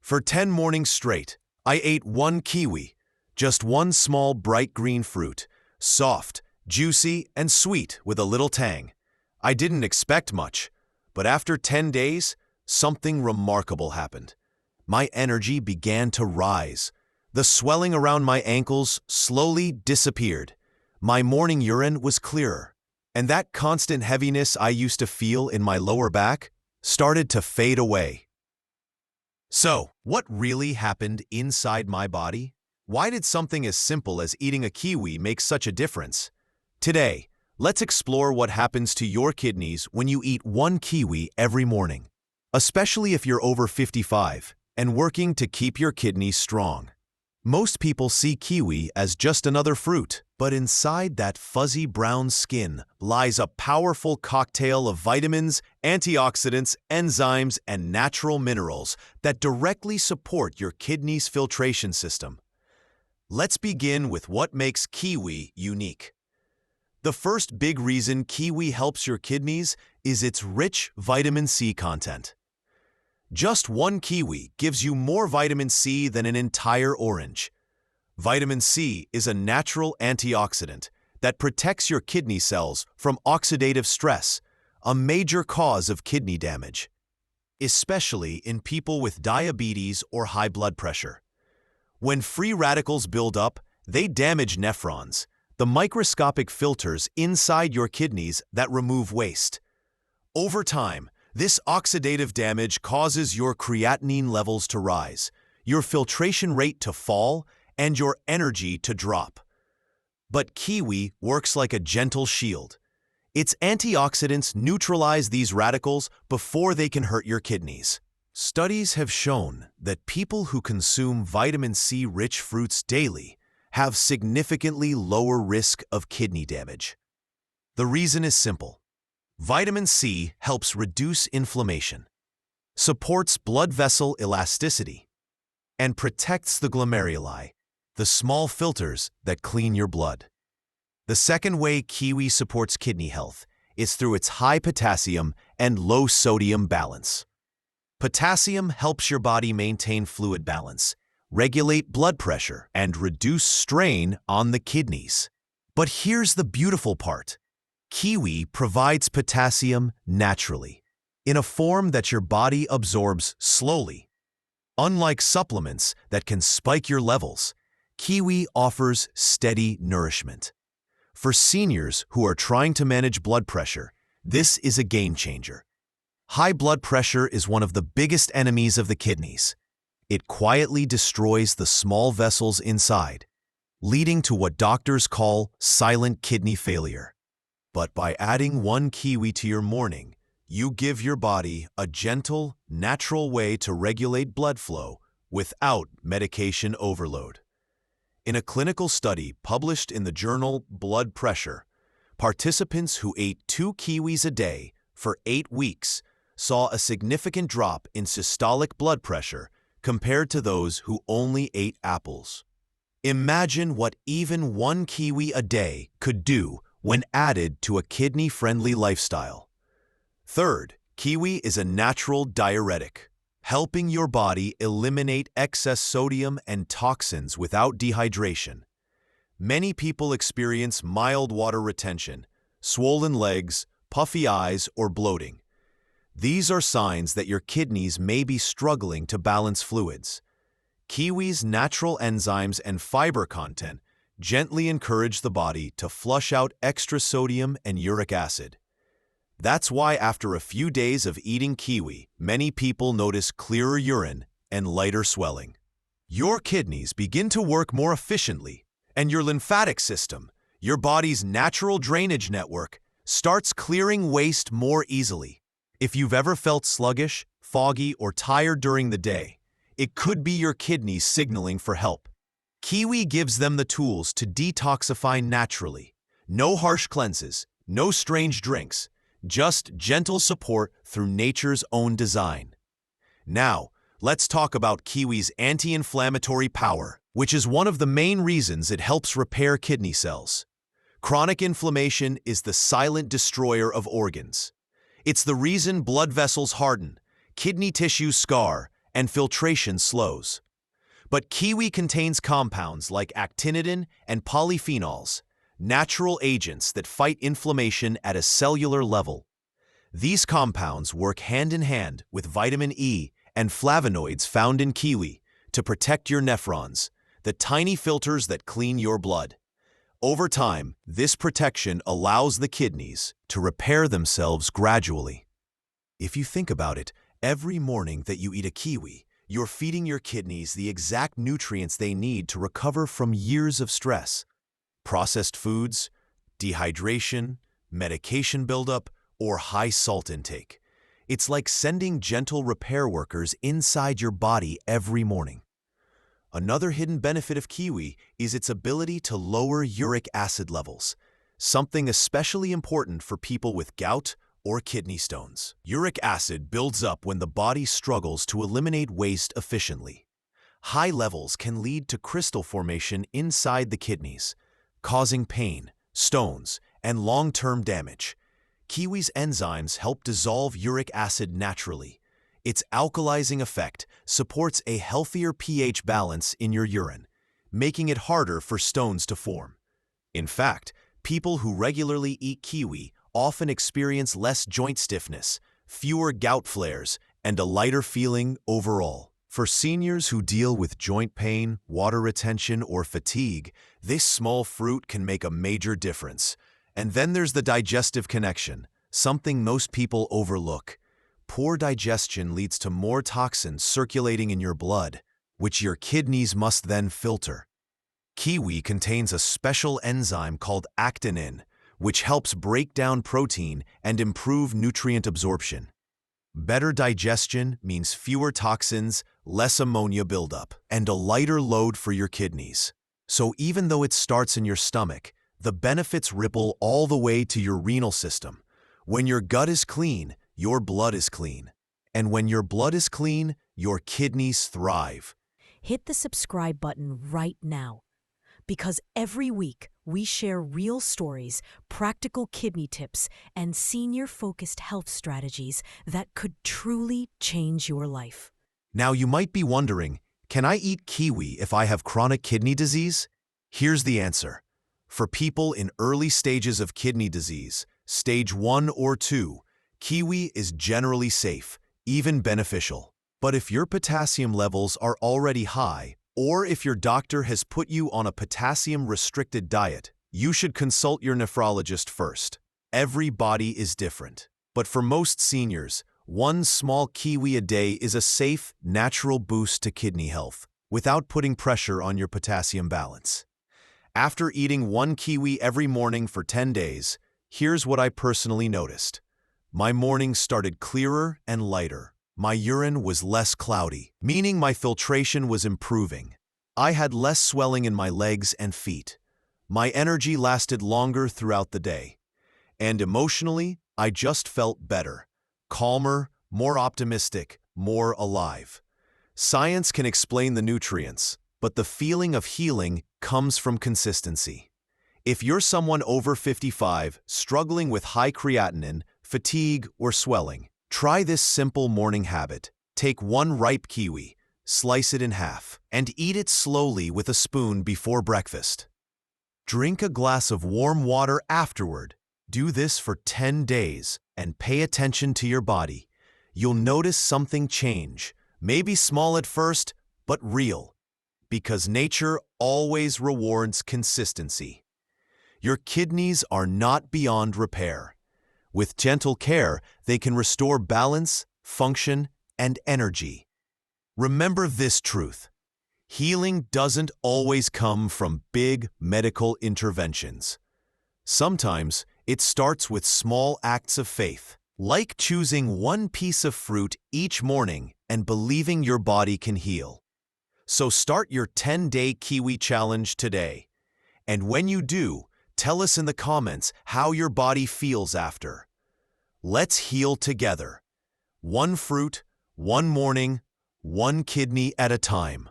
For 10 mornings straight, I ate one kiwi, just one small bright green fruit, soft, juicy, and sweet with a little tang. I didn't expect much, but after 10 days, something remarkable happened. My energy began to rise. The swelling around my ankles slowly disappeared. My morning urine was clearer, and that constant heaviness I used to feel in my lower back started to fade away. So, what really happened inside my body? Why did something as simple as eating a kiwi make such a difference? Today, let's explore what happens to your kidneys when you eat one kiwi every morning, especially if you're over 55 and working to keep your kidneys strong. Most people see kiwi as just another fruit, but inside that fuzzy brown skin lies a powerful cocktail of vitamins, antioxidants, enzymes, and natural minerals that directly support your kidney's filtration system. Let's begin with what makes kiwi unique. The first big reason kiwi helps your kidneys is its rich vitamin C content. Just one kiwi gives you more vitamin C than an entire orange. Vitamin C is a natural antioxidant that protects your kidney cells from oxidative stress, a major cause of kidney damage, especially in people with diabetes or high blood pressure. When free radicals build up, they damage nephrons, the microscopic filters inside your kidneys that remove waste. Over time, this oxidative damage causes your creatinine levels to rise, your filtration rate to fall, and your energy to drop. But kiwi works like a gentle shield. Its antioxidants neutralize these radicals before they can hurt your kidneys. Studies have shown that people who consume vitamin C-rich fruits daily have significantly lower risk of kidney damage. The reason is simple. Vitamin C helps reduce inflammation, supports blood vessel elasticity, and protects the glomeruli, the small filters that clean your blood. The second way kiwi supports kidney health is through its high potassium and low sodium balance. Potassium helps your body maintain fluid balance, regulate blood pressure, and reduce strain on the kidneys. But here's the beautiful part. Kiwi provides potassium naturally, in a form that your body absorbs slowly. Unlike supplements that can spike your levels, kiwi offers steady nourishment. For seniors who are trying to manage blood pressure, this is a game changer. High blood pressure is one of the biggest enemies of the kidneys. It quietly destroys the small vessels inside, leading to what doctors call silent kidney failure. But by adding one kiwi to your morning, you give your body a gentle, natural way to regulate blood flow without medication overload. In a clinical study published in the journal Blood Pressure, participants who ate 2 kiwis a day for 8 weeks saw a significant drop in systolic blood pressure compared to those who only ate apples. Imagine what even one kiwi a day could do when added to a kidney-friendly lifestyle. Third, kiwi is a natural diuretic, helping your body eliminate excess sodium and toxins without dehydration. Many people experience mild water retention, swollen legs, puffy eyes, or bloating. These are signs that your kidneys may be struggling to balance fluids. Kiwi's natural enzymes and fiber content gently encourage the body to flush out extra sodium and uric acid. That's why after a few days of eating kiwi, many people notice clearer urine and lighter swelling. Your kidneys begin to work more efficiently, and your lymphatic system, your body's natural drainage network, starts clearing waste more easily. If you've ever felt sluggish, foggy, or tired during the day, it could be your kidneys signaling for help. Kiwi gives them the tools to detoxify naturally. No harsh cleanses, no strange drinks, just gentle support through nature's own design. Now, let's talk about kiwi's anti-inflammatory power, which is one of the main reasons it helps repair kidney cells. Chronic inflammation is the silent destroyer of organs. It's the reason blood vessels harden, kidney tissues scar, and filtration slows. But kiwi contains compounds like actinitin and polyphenols, natural agents that fight inflammation at a cellular level. These compounds work hand in hand with vitamin E and flavonoids found in kiwi to protect your nephrons, the tiny filters that clean your blood. Over time, this protection allows the kidneys to repair themselves gradually. If you think about it, every morning that you eat a kiwi, you're feeding your kidneys the exact nutrients they need to recover from years of stress. Processed foods, dehydration, medication buildup, or high salt intake. It's like sending gentle repair workers inside your body every morning. Another hidden benefit of kiwi is its ability to lower uric acid levels, something especially important for people with gout or kidney stones. Uric acid builds up when the body struggles to eliminate waste efficiently. High levels can lead to crystal formation inside the kidneys, causing pain, stones, and long-term damage. Kiwi's enzymes help dissolve uric acid naturally. Its alkalizing effect supports a healthier pH balance in your urine, making it harder for stones to form. In fact, people who regularly eat kiwi often experience less joint stiffness, fewer gout flares, and a lighter feeling overall. For seniors who deal with joint pain, water retention, or fatigue, this small fruit can make a major difference. And then there's the digestive connection, something most people overlook. Poor digestion leads to more toxins circulating in your blood, which your kidneys must then filter. Kiwi contains a special enzyme called actinin, which helps break down protein and improve nutrient absorption. Better digestion means fewer toxins, less ammonia buildup, and a lighter load for your kidneys. So even though it starts in your stomach, the benefits ripple all the way to your renal system. When your gut is clean, your blood is clean. And when your blood is clean, your kidneys thrive. Hit the subscribe button right now, because every week we share real stories, practical kidney tips, and senior-focused health strategies that could truly change your life. Now you might be wondering, can I eat kiwi if I have chronic kidney disease? Here's the answer. For people in early stages of kidney disease, stage 1 or 2, kiwi is generally safe, even beneficial. But if your potassium levels are already high, or if your doctor has put you on a potassium-restricted diet, you should consult your nephrologist first. Every body is different. But for most seniors, one small kiwi a day is a safe, natural boost to kidney health, without putting pressure on your potassium balance. After eating one kiwi every morning for 10 days, here's what I personally noticed. My mornings started clearer and lighter. My urine was less cloudy, meaning my filtration was improving. I had less swelling in my legs and feet. My energy lasted longer throughout the day. And emotionally, I just felt better, calmer, more optimistic, more alive. Science can explain the nutrients, but the feeling of healing comes from consistency. If you're someone over 55 struggling with high creatinine, fatigue, or swelling, try this simple morning habit. Take one ripe kiwi, slice it in half, and eat it slowly with a spoon before breakfast. Drink a glass of warm water afterward. Do this for 10 days and pay attention to your body. You'll notice something change, maybe small at first, but real, because nature always rewards consistency. Your kidneys are not beyond repair. With gentle care, they can restore balance, function, and energy. Remember this truth: healing doesn't always come from big medical interventions. Sometimes it starts with small acts of faith, like choosing one piece of fruit each morning and believing your body can heal. So start your 10-day kiwi challenge today. And when you do, tell us in the comments how your body feels after. Let's heal together. One fruit, one morning, one kidney at a time.